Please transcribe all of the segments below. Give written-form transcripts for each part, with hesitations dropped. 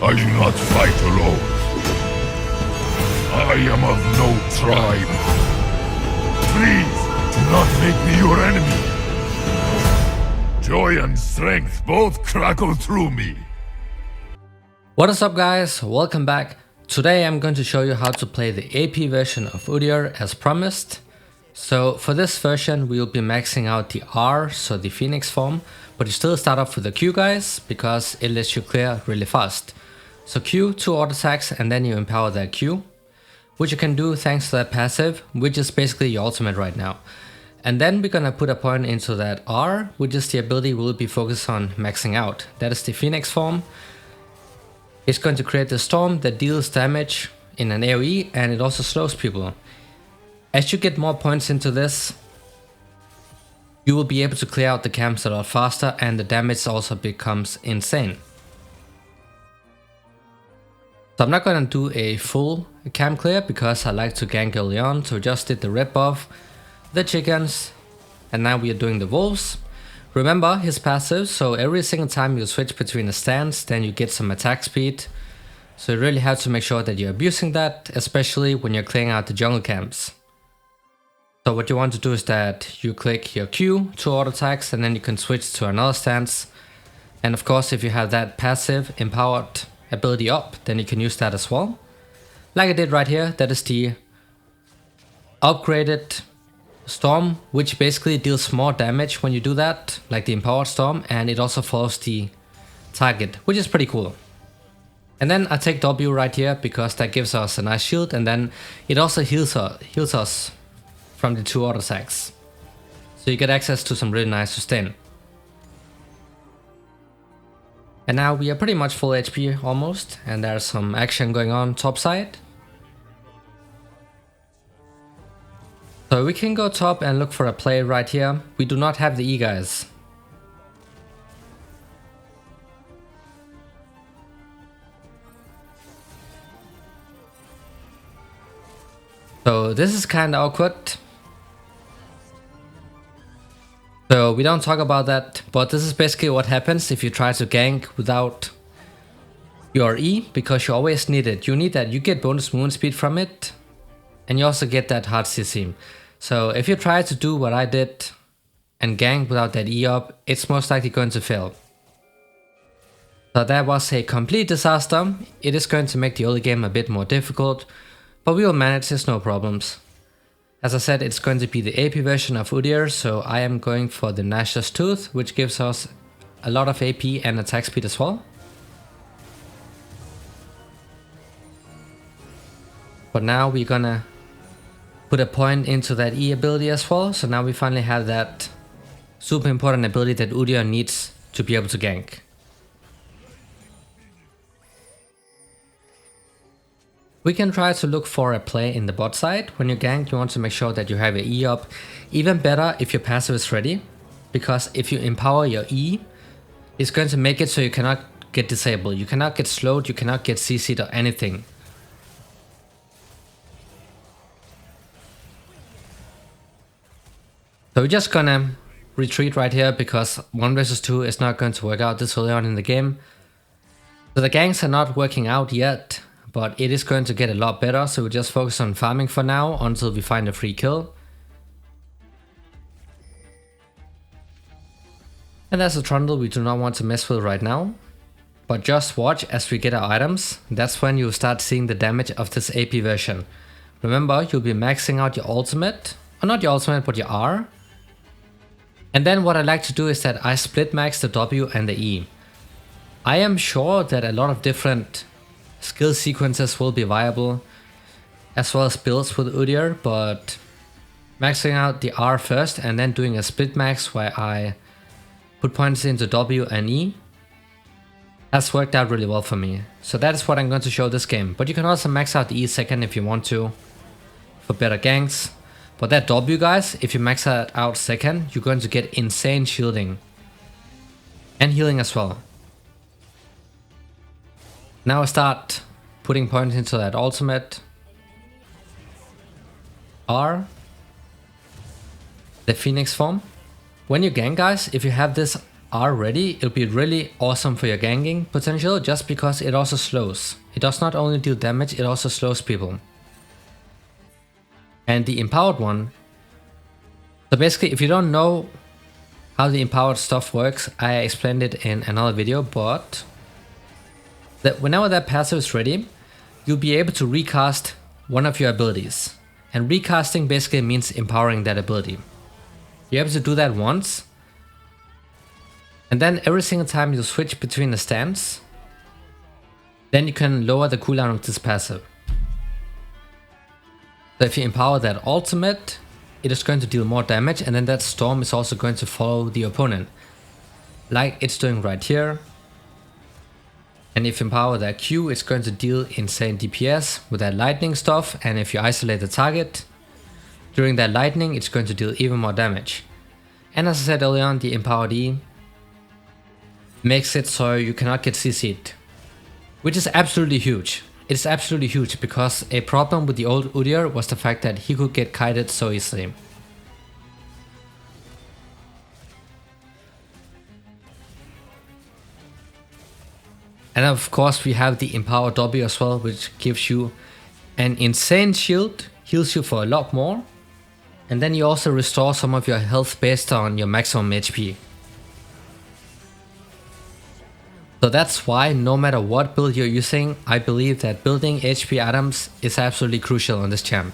I do not fight alone. I am of no tribe. Please, do not make me your enemy. Joy and strength both crackle through me. What is up guys, welcome back. Today I'm going to show you how to play the AP version of Udyr as promised. So for this version we will be maxing out the R, so the Phoenix form, but you still start off with the Q guys, because it lets you clear really fast. So Q, 2 auto attacks, and then you empower that Q, which you can do thanks to that passive, which is basically your ultimate right now. And then we're gonna put a point into that R, which is the ability we'll be focused on maxing out. That is the Phoenix form. It's going to create the storm that deals damage in an AoE, and it also slows people. As you get more points into this, you will be able to clear out the camps a lot faster, and the damage also becomes insane. So I'm not going to do a full camp clear because I like to gank early on, so just did the red buff, the chickens, and now we are doing the wolves. Remember his passive, so every single time you switch between a stance, then you get some attack speed. So you really have to make sure that you're abusing that, especially when you're clearing out the jungle camps. So what you want to do is that you click your Q, 2 auto attacks, and then you can switch to another stance. And of course if you have that passive empowered ability up, then you can use that as well. Like I did right here, that is the upgraded storm, which basically deals more damage when you do that, like the empowered storm, and it also follows the target, which is pretty cool. And then I take W right here because that gives us a nice shield, and then it also heals us from the 2 auto attacks. So you get access to some really nice sustain. And now we are pretty much full HP almost, and there's some action going on top side. So we can go top and look for a play right here. We do not have the E guys. So this is kinda awkward. So we don't talk about that, but this is basically what happens if you try to gank without your E, because you always need it. You need that, you get bonus movement speed from it, and you also get that hard CC. So if you try to do what I did and gank without that E up, it's most likely going to fail. So that was a complete disaster. It is going to make the early game a bit more difficult, but we will manage this, no problems. As I said, it's going to be the AP version of Udyr, so I am going for the Gnash's Tooth, which gives us a lot of AP and attack speed as well. But now we're gonna put a point into that E ability as well, so now we finally have that super important ability that Udyr needs to be able to gank. We can try to look for a play in the bot side. When you gank, you want to make sure that you have your E up. Even better if your passive is ready, because if you empower your E, it's going to make it so you cannot get disabled, you cannot get slowed, you cannot get CC'd or anything. So we're just gonna retreat right here because 1 versus 2 is not going to work out this early on in the game. So the ganks are not working out yet, but it is going to get a lot better, so we just focus on farming for now until we find a free kill. And that's a trundle we do not want to mess with right now. But just watch as we get our items, that's when you'll start seeing the damage of this AP version. Remember, you'll be maxing out your ultimate, or not your ultimate, but your R. And then what I like to do is that I split max the W and the E. I am sure that a lot of different skill sequences will be viable, as well as builds with Udyr, but maxing out the R first and then doing a split max where I put points into W and E has worked out really well for me. So that is what I'm going to show this game, but you can also max out the E second if you want to, for better ganks. But that W guys, if you max that out second, you're going to get insane shielding and healing as well. Now I start putting points into that ultimate R, the Phoenix form. When you gank guys, if you have this are ready, it'll be really awesome for your ganking potential just because it also slows. It does not only deal damage, it also slows people. And the empowered one, so basically if you don't know how the empowered stuff works, I explained it in another video, but that whenever that passive is ready, you'll be able to recast one of your abilities. And recasting basically means empowering that ability. You're able to do that once, and then every single time you switch between the stance, then you can lower the cooldown of this passive. So if you empower that ultimate, it is going to deal more damage, and then that storm is also going to follow the opponent, like it's doing right here. And if you empower that Q, it's going to deal insane DPS with that lightning stuff, and if you isolate the target during that lightning, it's going to deal even more damage. And as I said earlier on, the empowered E makes it so you cannot get CC'd, which is absolutely huge. It's absolutely huge because a problem with the old Udyr was the fact that he could get kited so easily. And of course we have the empowered W as well, which gives you an insane shield, heals you for a lot more, and then you also restore some of your health based on your maximum HP. So that's why no matter what build you're using, I believe that building HP items is absolutely crucial on this champ.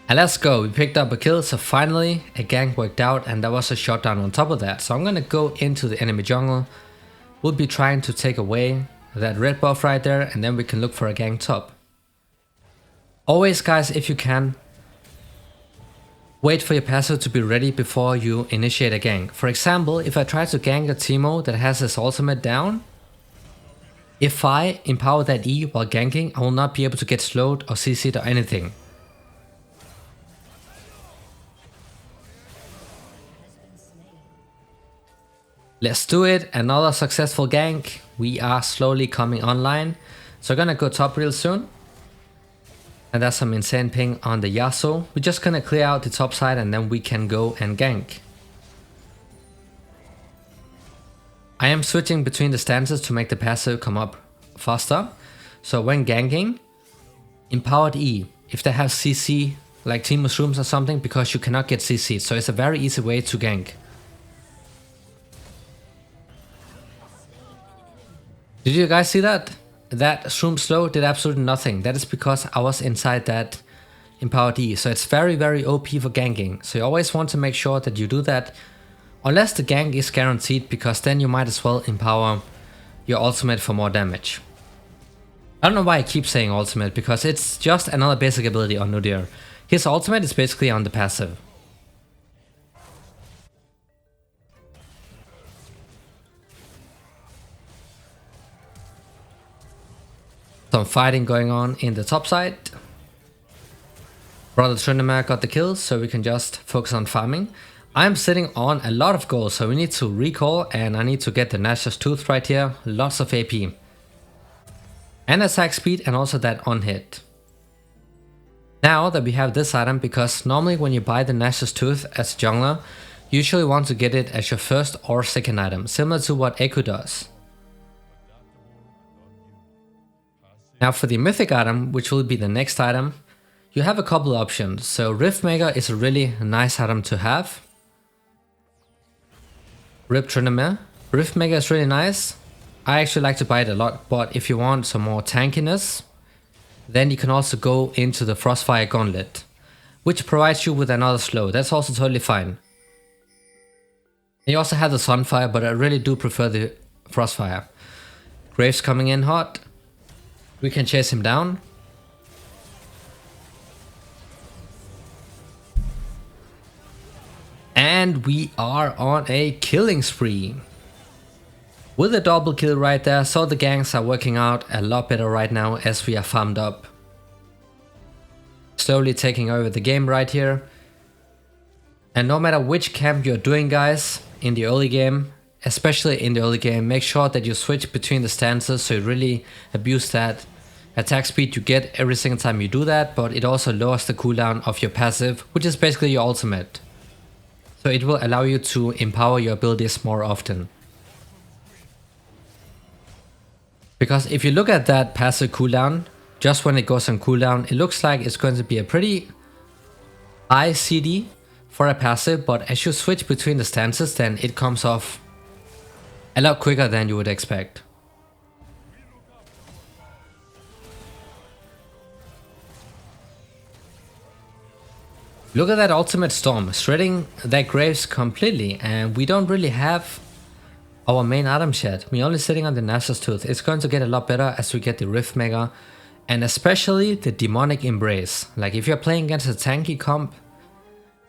And let's go, we picked up a kill, so finally a gank worked out, and there was a shutdown on top of that. So I'm gonna go into the enemy jungle, we'll be trying to take away that red buff right there, and then we can look for a gank top. Always guys, if you can, wait for your passive to be ready before you initiate a gank. For example, if I try to gank a Teemo that has his ultimate down, if I empower that E while ganking, I will not be able to get slowed or CC'd or anything. Let's do it, another successful gank. We are slowly coming online. So I'm gonna go top real soon. And that's some insane ping on the Yasuo. We're just gonna clear out the top side and then we can go and gank. I am switching between the stances to make the passive come up faster. So when ganking, empowered E, if they have CC, like Team Mushrooms or something, because you cannot get CC. So it's a very easy way to gank. Did you guys see that? That shroom slow did absolutely nothing. That is because I was inside that empowered E. So it's very, very OP for ganking. So you always want to make sure that you do that. Unless the gank is guaranteed, because then you might as well empower your ultimate for more damage. I don't know why I keep saying ultimate, because it's just another basic ability on Udyr. His ultimate is basically on the passive. Some fighting going on in the top side. Brother Trinamere got the kills, so we can just focus on farming. I'm sitting on a lot of gold, so we need to recall, and I need to get the Nashor's Tooth right here. Lots of AP. And attack speed, and also that on hit. Now that we have this item, because normally when you buy the Nashor's Tooth as a jungler, you usually want to get it as your first or second item, similar to what Echo does. Now for the mythic item, which will be the next item, you have a couple options. So Riftmaker is a really nice item to have. Rip Trinamere. Riftmaker is really nice. I actually like to buy it a lot, but if you want some more tankiness, then you can also go into the Frostfire Gauntlet, which provides you with another slow. That's also totally fine. And you also have the Sunfire, but I really do prefer the Frostfire. Graves coming in hot. We can chase him down. And we are on a killing spree. With a double kill right there, so the ganks are working out a lot better right now as we are farmed up. Slowly taking over the game right here. And no matter which camp you're doing guys, in the early game, especially in the early game, make sure that you switch between the stances so you really abuse that attack speed you get every single time you do that, but it also lowers the cooldown of your passive, which is basically your ultimate. So it will allow you to empower your abilities more often. Because if you look at that passive cooldown, just when it goes on cooldown, it looks like it's going to be a pretty high CD for a passive, but as you switch between the stances, then it comes off a lot quicker than you would expect. Look at that ultimate storm, shredding their graves completely, and we don't really have our main items yet. We're only sitting on the Nashor's Tooth. It's going to get a lot better as we get the Rift Mega, and especially the Demonic Embrace. Like if you're playing against a tanky comp,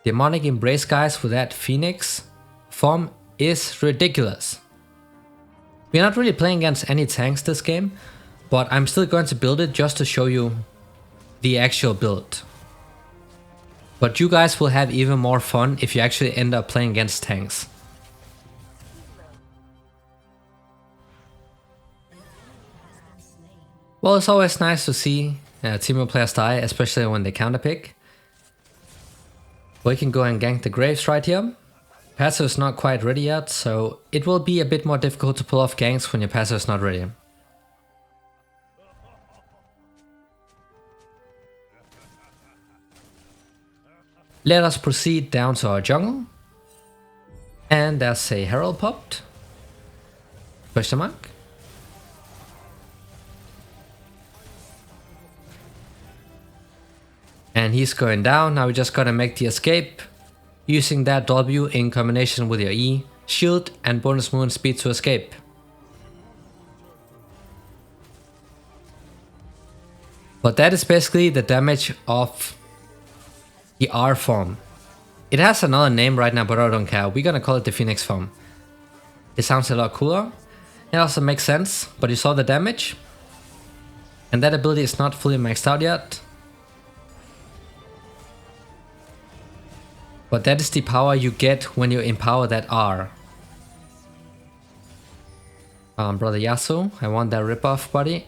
Demonic Embrace guys with that Phoenix form is ridiculous. We're not really playing against any tanks this game, but I'm still going to build it just to show you the actual build. But you guys will have even more fun if you actually end up playing against tanks. Well, it's always nice to see team players die, especially when they counterpick. We can go and gank the graves right here. Passive is not quite ready yet, so it will be a bit more difficult to pull off ganks when your passive is not ready. Let us proceed down to our jungle. And there's a Herald popped. Question mark. And he's going down. Now we just gotta make the escape using that W in combination with your E, shield and bonus movement speed to escape. But that is basically the damage of the R form. It has another name right now, but I don't care. We're gonna call it the Phoenix form. It sounds a lot cooler. It also makes sense, but you saw the damage. And that ability is not fully maxed out yet. But that is the power you get when you empower that R. Brother Yasuo, I want that ripoff, buddy.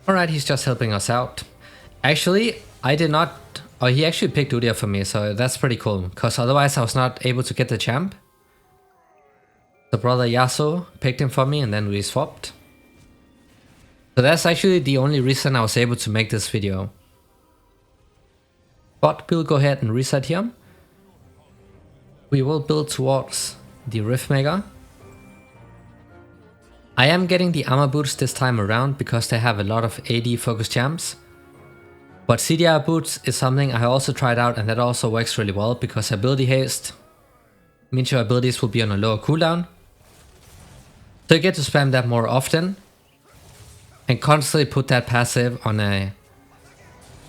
Alright, he's just helping us out. Actually, I did not... Oh, he actually picked Udyr for me, so that's pretty cool. Because otherwise I was not able to get the champ. So Brother Yasuo picked him for me and then we swapped. So that's actually the only reason I was able to make this video. But we'll go ahead and reset here. We will build towards the Rift Mega. I am getting the armor boots this time around because they have a lot of AD focused champs. But CDR boots is something I also tried out and that also works really well because ability haste means your abilities will be on a lower cooldown. So you get to spam that more often and constantly put that passive on a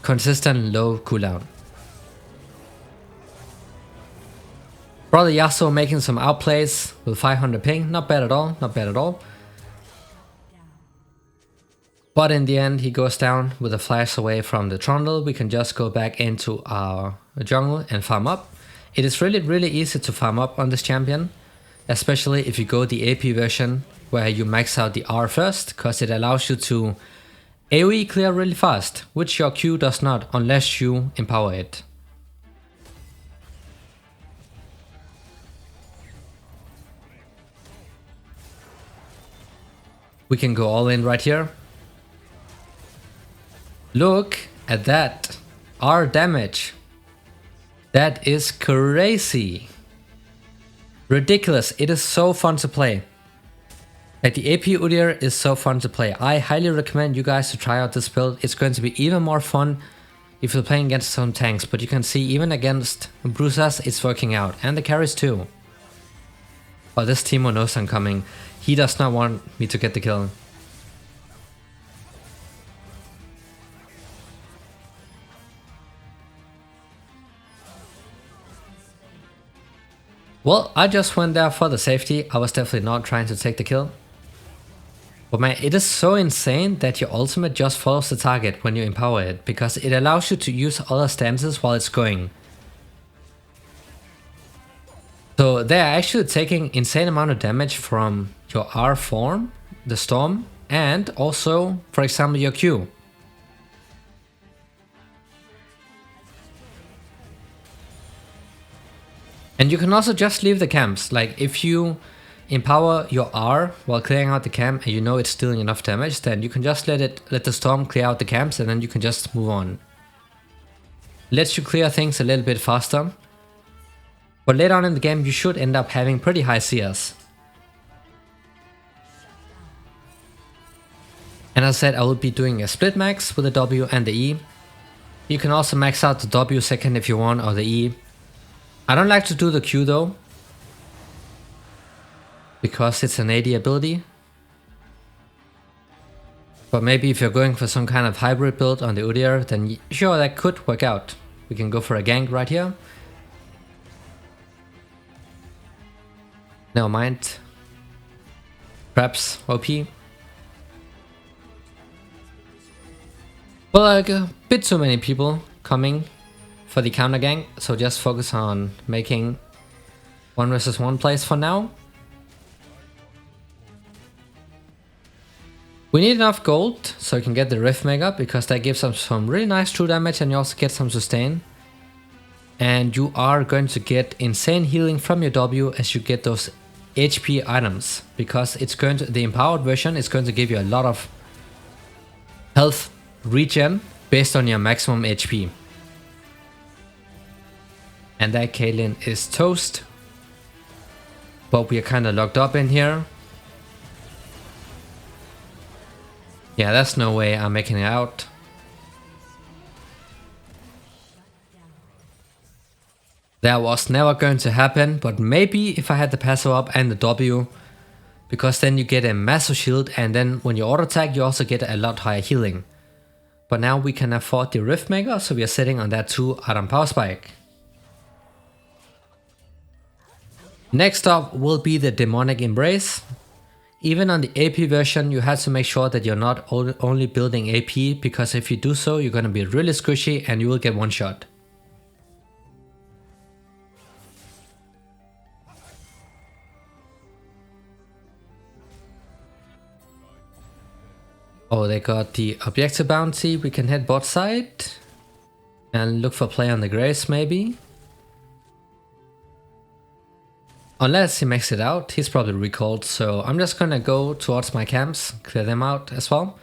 consistent low cooldown. Brother Yasuo making some outplays with 500 ping, not bad at all, not bad at all. But in the end he goes down with a flash away from the trundle. We can just go back into our jungle and farm up. It is really easy to farm up on this champion, especially if you go the AP version where you max out the R first, because it allows you to AoE clear really fast, which your Q does not unless you empower it. We can go all in right here. Look at that R damage. That is crazy. Ridiculous. It is so fun to play. Like the AP Udyr is so fun to play. I highly recommend you guys to try out this build. It's going to be even more fun if you're playing against some tanks. But you can see even against bruisers it's working out. And the carries too. Oh, this Teemo knows I'm coming. He does not want me to get the kill. Well, I just went there for the safety. I was definitely not trying to take the kill. But man, it is so insane that your ultimate just follows the target when you empower it, because it allows you to use other stances while it's going. So they are actually taking insane amount of damage from your R form, the storm, and also, for example, your Q. And you can also just leave the camps. Like if you empower your R while clearing out the camp and you know it's dealing enough damage, then you can just let the storm clear out the camps and then you can just move on. Lets you clear things a little bit faster. But later on in the game you should end up having pretty high CS. And as I said, I will be doing a split max with the W and the E. You can also max out the W second if you want, or the E. I don't like to do the Q though, because it's an AD ability. But maybe if you're going for some kind of hybrid build on the Udyr, then sure, that could work out. We can go for a gank right here. Never mind. Perhaps OP. Well, like a bit too many people coming for the counter gank, so just focus on making 1 versus 1 plays for now. We need enough gold so we can get the Rift Mega, because that gives us some really nice true damage and you also get some sustain. And you are going to get insane healing from your W as you get those HP items, because it's going to, the empowered version is going to give you a lot of health regen based on your maximum HP. And that Caitlyn is toast. But we are kind of locked up in here. Yeah, there's no way I'm making it out. That was never going to happen, but maybe if I had the passive up and the W, because then you get a massive shield and then when you auto attack you also get a lot higher healing. But now we can afford the Rift Maker, so we are sitting on that 2 item power spike. Next up will be the Demonic Embrace. Even on the AP version you have to make sure that you're not only building AP, because if you do so you're gonna be really squishy and you will get one shot. Oh, they got the objective bounty. We can head bot side and look for play on the Grace maybe. Unless he makes it out, he's probably recalled, so I'm just gonna go towards my camps, clear them out as well.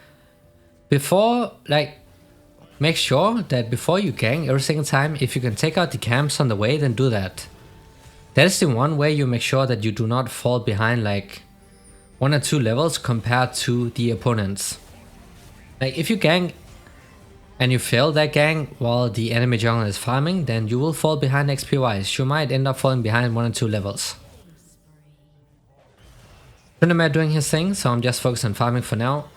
Before, like, make sure that before you gank every single time, if you can take out the camps on the way, then do that. That is the one way you make sure that you do not fall behind like 1 or 2 levels compared to the opponents. Like if you gank and you fail that gank while the enemy jungle is farming, then you will fall behind XP wise. You might end up falling behind 1 or 2 levels. Tryndamere doing his thing, so I'm just focused on farming for now.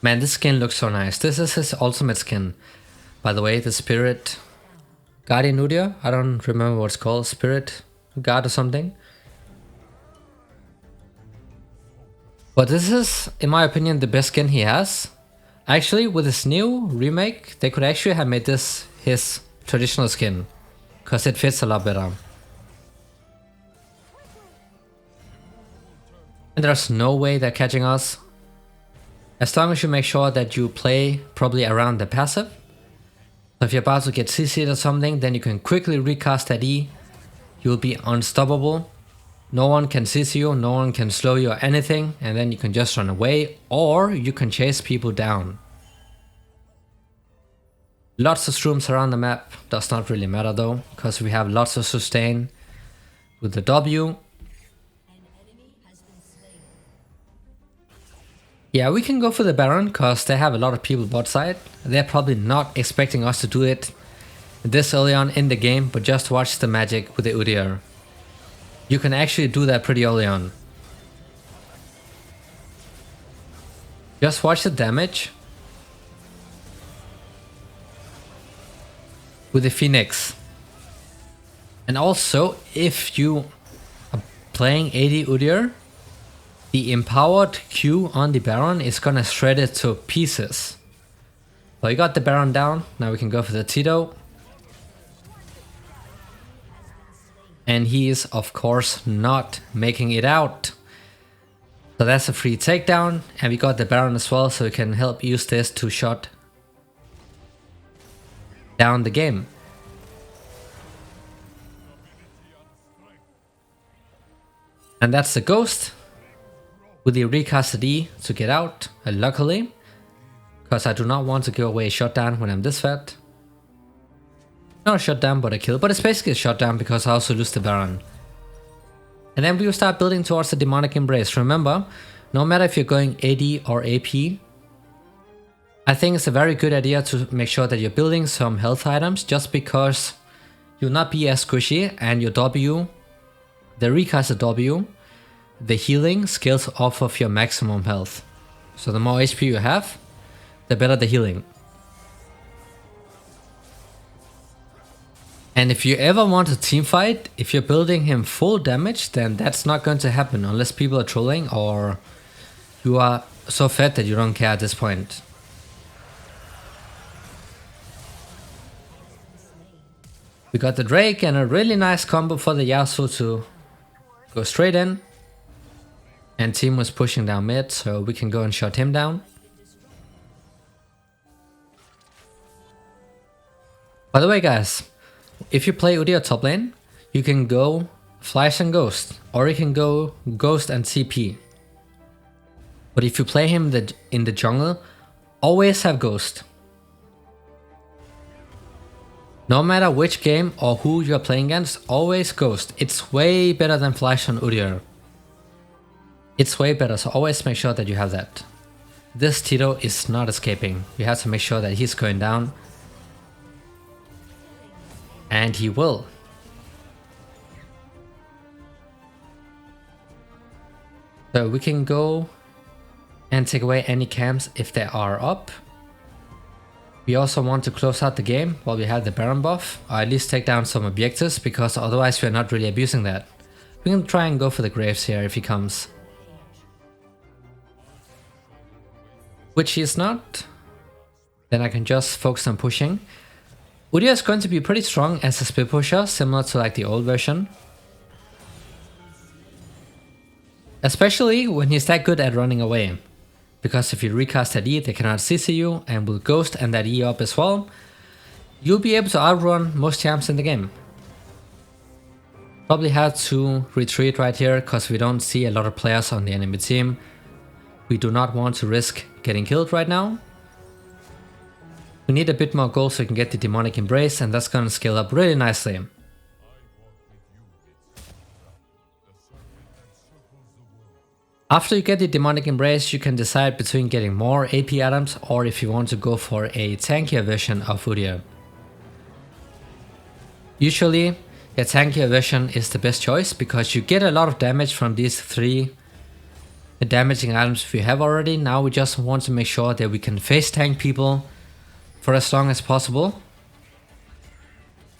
Man, this skin looks so nice. This is his ultimate skin. By the way, the Spirit Guardian Udyr, I don't remember what it's called, Spirit Guard or something. But this is, in my opinion, the best skin he has. Actually, with this new remake, they could actually have made this his traditional skin, because it fits a lot better. And there's no way they're catching us. As long as you make sure that you play probably around the passive. So if you're about to get CC'd or something, then you can quickly recast that E. You'll be unstoppable. No one can CC you, no one can slow you or anything, and then you can just run away, or you can chase people down. Lots of shrooms around the map, does not really matter though, because we have lots of sustain with the W. Yeah, we can go for the Baron, because they have a lot of people bot side. They're probably not expecting us to do it this early on in the game, but just watch the magic with the Udyr. You can actually do that pretty early on. Just watch the damage with the Phoenix. And also, if you are playing AD Udyr, the empowered Q on the Baron is gonna shred it to pieces. So you got the Baron down, now we can go for the Tito. And he is of course not making it out. So that's a free takedown, and we got the Baron as well, so we can help use this to shut down the game. And that's the Ghost with the recasted E to get out, luckily, because I do not want to give away a shutdown when I'm this fat. Not a shutdown, but a kill, but it's basically a shutdown because I also lose the Baron. And then we will start building towards the Demonic Embrace. Remember, no matter if you're going AD or AP, I think it's a very good idea to make sure that you're building some health items, just because you'll not be as squishy, and your W, the recasted W, the healing scales off of your maximum health. So the more HP you have, the better the healing. And if you ever want a team fight, if you're building him full damage, then that's not going to happen unless people are trolling or you are so fat that you don't care at this point. We got the Drake and a really nice combo for the Yasuo to go straight in. And team was pushing down mid, so we can go and shut him down. By the way, guys, if you play Udyr top lane, you can go Flash and Ghost, or you can go Ghost and CP. But if you play him in the jungle, always have Ghost. No matter which game or who you're playing against, always Ghost. It's way better than Flash on Udyr. It's way better, so always make sure that you have that. This Tito is not escaping. You have to make sure that he's going down. And he will. So we can go and take away any camps if they are up. We also want to close out the game while we have the Baron buff, or at least take down some objectives, because otherwise we're not really abusing that. We can try and go for the Graves here if he comes. Which he is not. Then I can just focus on pushing. Udyr is going to be pretty strong as a split pusher, similar to like the old version. Especially when he's that good at running away. Because if you recast that E, they cannot CC you, and with Ghost and that E up as well, you'll be able to outrun most champs in the game. Probably have to retreat right here, because we don't see a lot of players on the enemy team. We do not want to risk getting killed right now. We need a bit more gold so we can get the Demonic Embrace, and that's gonna scale up really nicely. After you get the Demonic Embrace, you can decide between getting more AP items or if you want to go for a tankier version of Udyr. Usually, a tankier version is the best choice because you get a lot of damage from these 3 damaging items if you have already. Now we just want to make sure that we can face tank people for as long as possible,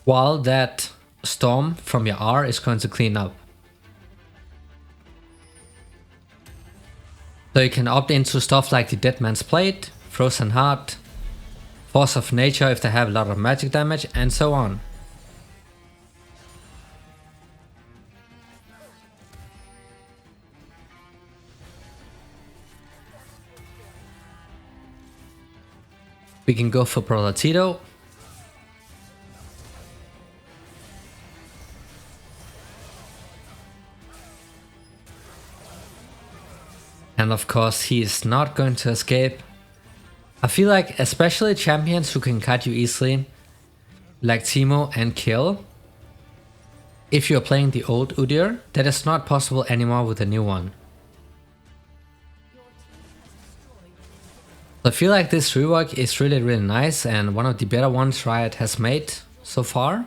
while that storm from your R is going to clean up. So you can opt into stuff like the Dead Man's Plate, Frozen Heart, Force of Nature if they have a lot of magic damage, and so on. We can go for Brother Tito. And of course he is not going to escape. I feel like especially champions who can cut you easily, like Teemo and Kill, if you're playing the old Udyr, that is not possible anymore with the new one. I feel like this rework is really nice and one of the better ones Riot has made so far.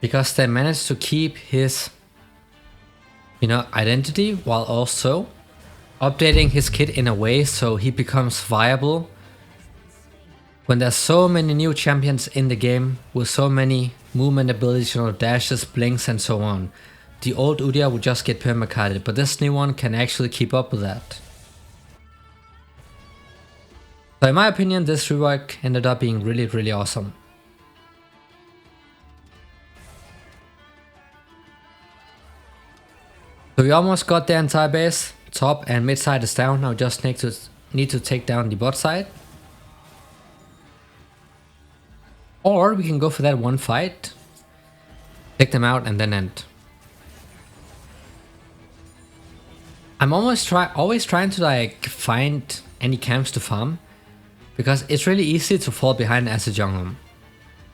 Because they managed to keep his, identity while also updating his kit in a way so he becomes viable. When there's so many new champions in the game with so many movement abilities, dashes, blinks and so on. The old Udyr would just get permacarded, but this new one can actually keep up with that. So in my opinion, this rework ended up being really awesome. So we almost got the entire base. Top and mid side is down. Now just need to take down the bot side. Or we can go for that one fight, take them out and then end. I'm always trying to like find any camps to farm, because it's really easy to fall behind as a jungle.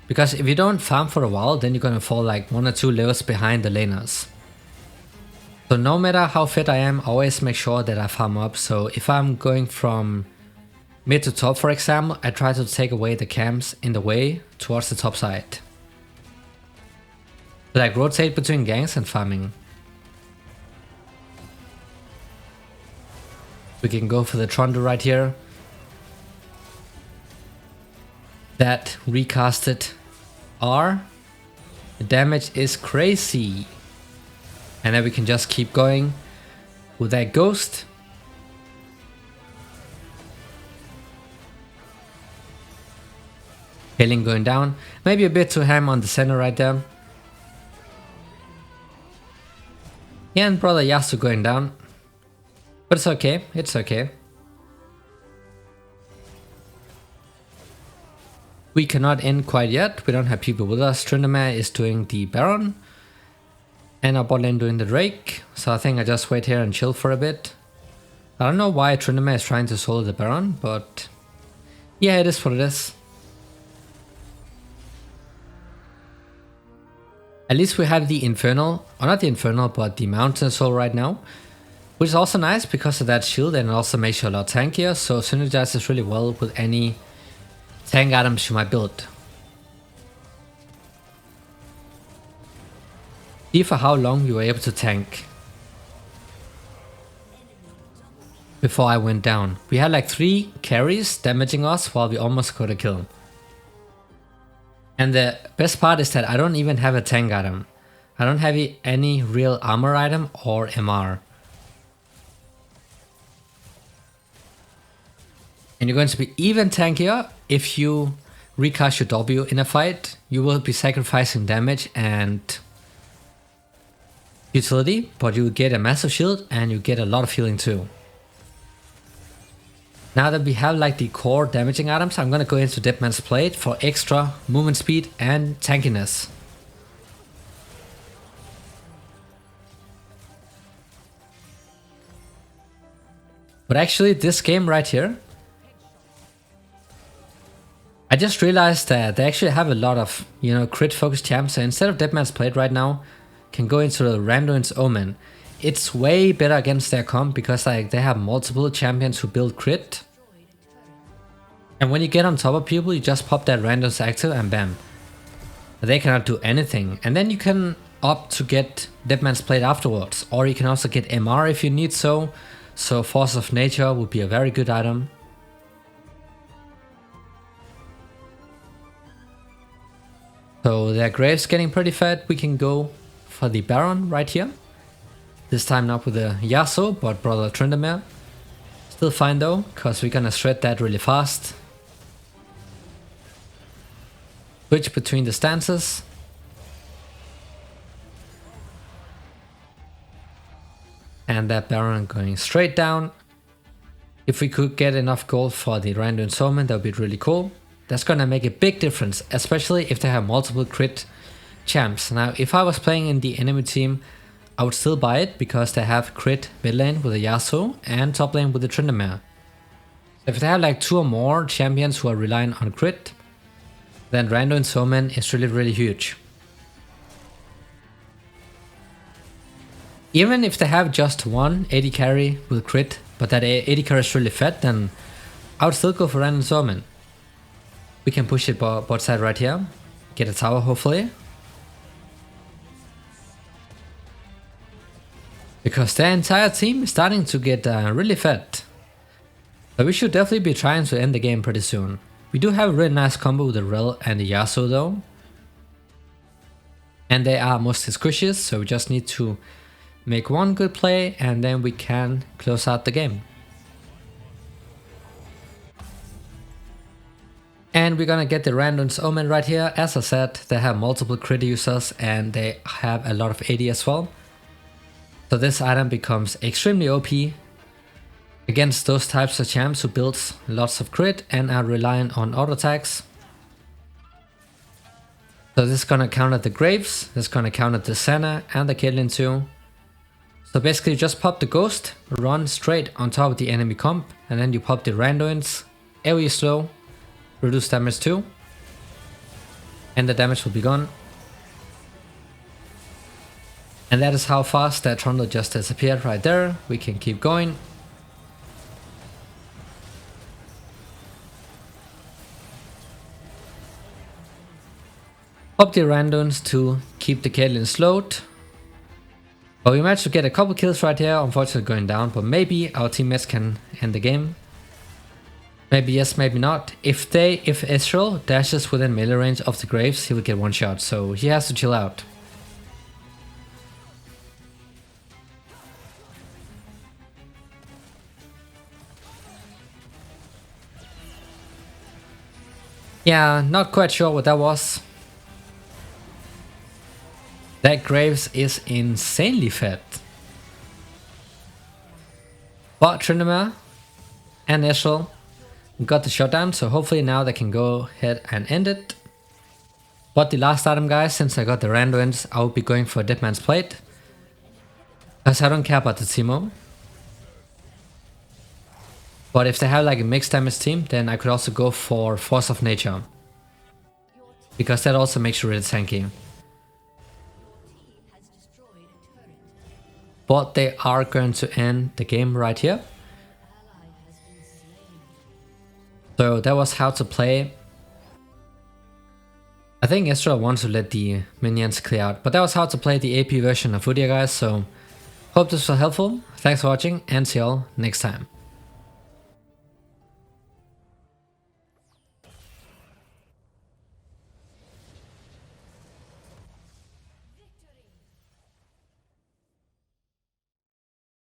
Because if you don't farm for a while, then you're gonna fall like 1 or 2 levels behind the laners. So no matter how fit I am, always make sure that I farm up. So if I'm going from mid to top, for example, I try to take away the camps in the way towards the top side. Like rotate between ganks and farming. We can go for the Trundle right here. That recasted R. The damage is crazy. And then we can just keep going with that ghost. Healing going down. Maybe a bit too ham on the center right there. Yeah, and brother Yasuo going down. But it's okay, it's okay. We cannot end quite yet. We don't have people with us. Tryndamere is doing the Baron. And our bot lane doing the Drake. So I think I just wait here and chill for a bit. I don't know why Tryndamere is trying to solo the Baron, but yeah, it is what it is. At least we have the Infernal, or not the Infernal, but the Mountain Soul right now. Which is also nice because of that shield, and it also makes you a lot tankier, so synergizes really well with any tank items you might build. See for how long you were able to tank before I went down. We had like 3 carries damaging us while we almost got a kill. And the best part is that I don't even have a tank item. I don't have any real armor item or MR. And you're going to be even tankier if you recast your W in a fight. You will be sacrificing damage and utility, but you get a massive shield and you get a lot of healing too. Now that we have like the core damaging items, I'm gonna go into Deadman's Plate for extra movement speed and tankiness. But actually this game right here, I just realized that they actually have a lot of, you know, crit focused champs. So instead of Deadman's Plate right now, can go into the Randuin's Omen. It's way better against their comp because like they have multiple champions who build crit. And when you get on top of people, you just pop that Randuin's active and bam. They cannot do anything. And then you can opt to get Deadman's Plate afterwards. Or you can also get MR if you need so. So Force of Nature would be a very good item. So their Graves getting pretty fat. We can go for the Baron right here. This time not with the Yasuo, but brother Tryndamere. Still fine though, because we're gonna shred that really fast. Switch between the stances. And that Baron going straight down. If we could get enough gold for the Randuin's Omen, that would be really cool. That's gonna make a big difference, especially if they have multiple crit champs. Now, if I was playing in the enemy team, I would still buy it because they have crit mid lane with the Yasuo and top lane with the Tryndamere. If they have like 2 or more champions who are relying on crit, then Randuin's Omen is really huge. Even if they have just one AD carry with crit, but that AD carry is really fat, then I would still go for Randuin's Omen. We can push it bot side right here, get a tower hopefully. Because their entire team is starting to get really fat. But we should definitely be trying to end the game pretty soon. We do have a really nice combo with the Rel and the Yasuo though. And they are mostly squishes, so we just need to make one good play and then we can close out the game. And we're gonna get the Randuin's Omen right here. As I said, they have multiple crit users and they have a lot of AD as well. So this item becomes extremely OP against those types of champs who builds lots of crit and are reliant on auto attacks. So this is gonna counter the Graves, this is gonna counter the Senna and the Caitlyn too. So basically just pop the Ghost, run straight on top of the enemy comp, and then you pop the Randuins, AoE slow, reduce damage too, and the damage will be gone. And that is how fast that Trundle just disappeared right there. We can keep going. Pop the Randuins to keep the Caitlyn slowed. But we managed to get a couple kills right here, unfortunately going down, but maybe our teammates can end the game. Maybe yes, maybe not. If Ezreal dashes within melee range of the Graves, he will get one shot, so he has to chill out. Yeah, not quite sure what that was. That Graves is insanely fat. But Tryndamere and Ezreal got the shutdown, so hopefully now they can go ahead and end it. But the last item, guys, since I got the Randuins, I will be going for Deadman's Plate, because I don't care about the Teemo. But if they have like a mixed damage team, then I could also go for Force of Nature, because that also makes you really tanky. But they are going to end the game right here. So that was how to play. I think Ezreal wants to let the minions clear out, but that was how to play the AP version of Udyr, guys. So hope this was helpful. Thanks for watching and see y'all next time.